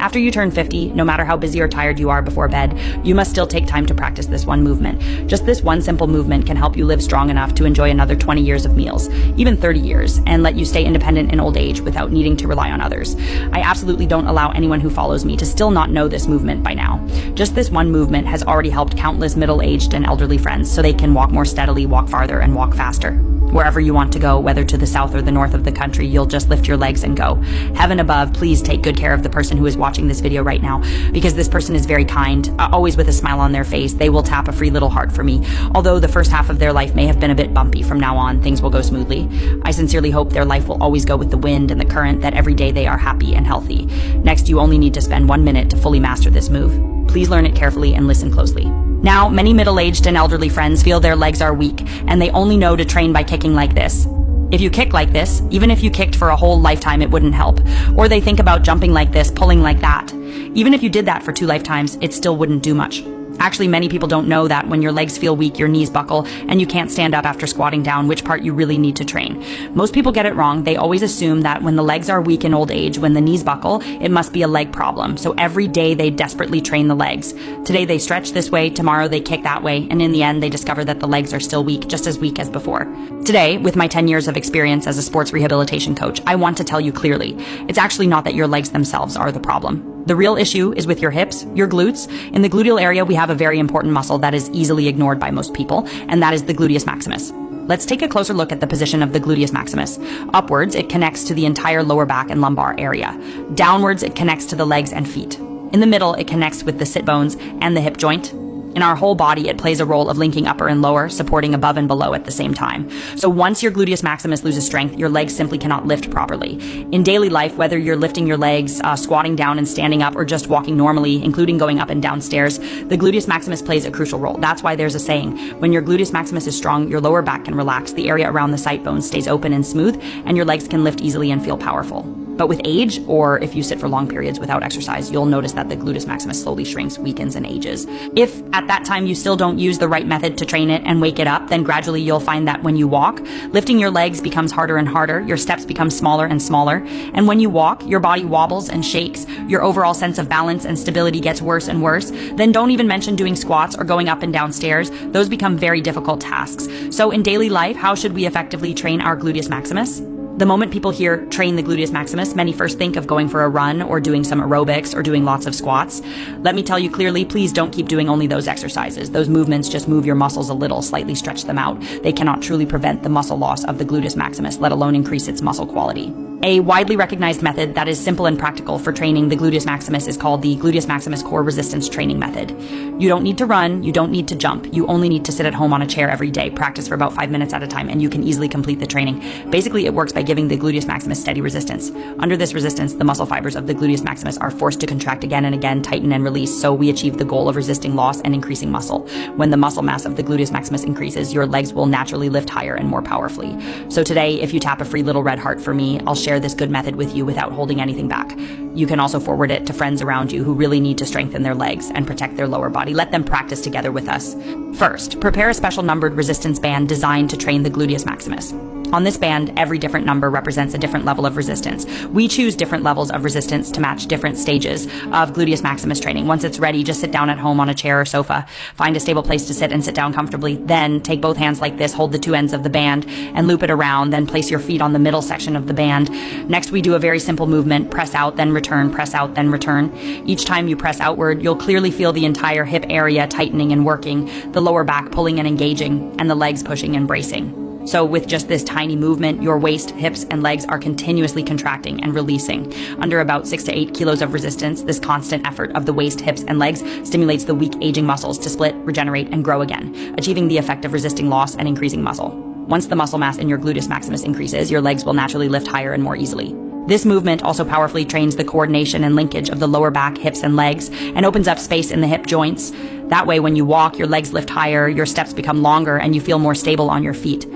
After you turn 50, no matter how busy or tired you are before bed, you must still take time to practice this one movement. Just this one simple movement can help you live strong enough to enjoy another 20 years of meals, even 30 years, and let you stay independent in old age without needing to rely on others. I absolutely don't allow anyone who follows me to still not know this movement by now. Just this one movement has already helped countless middle-aged and elderly friends so they can walk more steadily, walk farther, and walk faster. Wherever you want to go, whether to the south or the north of the country, you'll just lift your legs and go. Heaven above, please take good care of the person who is watching this video right now, because this person is very kind, always with a smile on their face. They will tap a free little heart for me. Although the first half of their life may have been a bit bumpy, from now on, things will go smoothly. I sincerely hope their life will always go with the wind and the current, that every day they are happy and healthy. Next, you only need to spend 1 minute to fully master this move. Please learn it carefully and listen closely. Now, many middle-aged and elderly friends feel their legs are weak, and they only know to train by kicking like this. If you kick like this, even if you kicked for a whole lifetime, it wouldn't help. Or they think about jumping like this, pulling like that. Even if you did that for 2 lifetimes, it still wouldn't do much. Actually, many people don't know that when your legs feel weak, your knees buckle, and you can't stand up after squatting down, which part you really need to train. Most people get it wrong. They always assume that when the legs are weak in old age, when the knees buckle, it must be a leg problem. So every day they desperately train the legs. Today they stretch this way, tomorrow they kick that way, and in the end they discover that the legs are still weak, just as weak as before. Today, with my 10 years of experience as a sports rehabilitation coach, I want to tell you clearly, it's actually not that your legs themselves are the problem. The real issue is with your hips, your glutes. In the gluteal area, we have a very important muscle that is easily ignored by most people, and that is the gluteus maximus. Let's take a closer look at the position of the gluteus maximus. Upwards, it connects to the entire lower back and lumbar area. Downwards, it connects to the legs and feet. In the middle, it connects with the sit bones and the hip joint. In our whole body, it plays a role of linking upper and lower, supporting above and below at the same time. So once your gluteus maximus loses strength, your legs simply cannot lift properly. In daily life, whether you're lifting your legs, squatting down and standing up, or just walking normally, including going up and down stairs, the gluteus maximus plays a crucial role. That's why there's a saying, when your gluteus maximus is strong, your lower back can relax, the area around the sight bones stays open and smooth, and your legs can lift easily and feel powerful. But with age, or if you sit for long periods without exercise, you'll notice that the gluteus maximus slowly shrinks, weakens, and ages. If at that time you still don't use the right method to train it and wake it up, then gradually you'll find that when you walk, lifting your legs becomes harder and harder, your steps become smaller and smaller, and when you walk, your body wobbles and shakes, your overall sense of balance and stability gets worse and worse. Then don't even mention doing squats or going up and down stairs. Those become very difficult tasks. So in daily life, how should we effectively train our gluteus maximus? The moment people hear train the gluteus maximus, many first think of going for a run or doing some aerobics or doing lots of squats. Let me tell you clearly, please don't keep doing only those exercises. Those movements just move your muscles a little, slightly stretch them out. They cannot truly prevent the muscle loss of the gluteus maximus, let alone increase its muscle quality. A widely recognized method that is simple and practical for training the gluteus maximus is called the gluteus maximus core resistance training method. You don't need to run, you don't need to jump, you only need to sit at home on a chair every day, practice for about 5 minutes at a time, and you can easily complete the training. Basically, it works by giving the gluteus maximus steady resistance. Under this resistance, the muscle fibers of the gluteus maximus are forced to contract again and again, tighten and release, so we achieve the goal of resisting loss and increasing muscle. When the muscle mass of the gluteus maximus increases, your legs will naturally lift higher and more powerfully. So today, if you tap a free little red heart for me, I'll share this good method with you without holding anything back. You can also forward it to friends around you who really need to strengthen their legs and protect their lower body. Let them practice together with us. First, prepare a special numbered resistance band designed to train the gluteus maximus. On this band, every different number represents a different level of resistance. We choose different levels of resistance to match different stages of gluteus maximus training. Once it's ready, just sit down at home on a chair or sofa. Find a stable place to sit and sit down comfortably. Then take both hands like this, hold the 2 ends of the band and loop it around. Then place your feet on the middle section of the band. Next, we do a very simple movement, press out, then return, press out, then return. Each time you press outward, you'll clearly feel the entire hip area tightening and working, the lower back pulling and engaging, and the legs pushing and bracing. So with just this tiny movement, your waist, hips, and legs are continuously contracting and releasing. Under about 6 to 8 kilos of resistance, this constant effort of the waist, hips, and legs stimulates the weak aging muscles to split, regenerate, and grow again, achieving the effect of resisting loss and increasing muscle. Once the muscle mass in your gluteus maximus increases, your legs will naturally lift higher and more easily. This movement also powerfully trains the coordination and linkage of the lower back, hips, and legs, and opens up space in the hip joints. That way, when you walk, your legs lift higher, your steps become longer, and you feel more stable on your feet.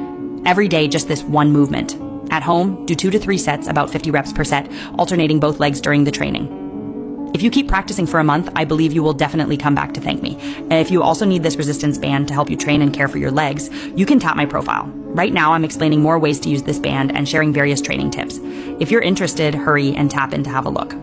Every day, just this one movement. At home, do 2 to 3 sets, about 50 reps per set, alternating both legs during the training. If you keep practicing for a month, I believe you will definitely come back to thank me. And if you also need this resistance band to help you train and care for your legs, you can tap my profile. Right now, I'm explaining more ways to use this band and sharing various training tips. If you're interested, hurry and tap in to have a look.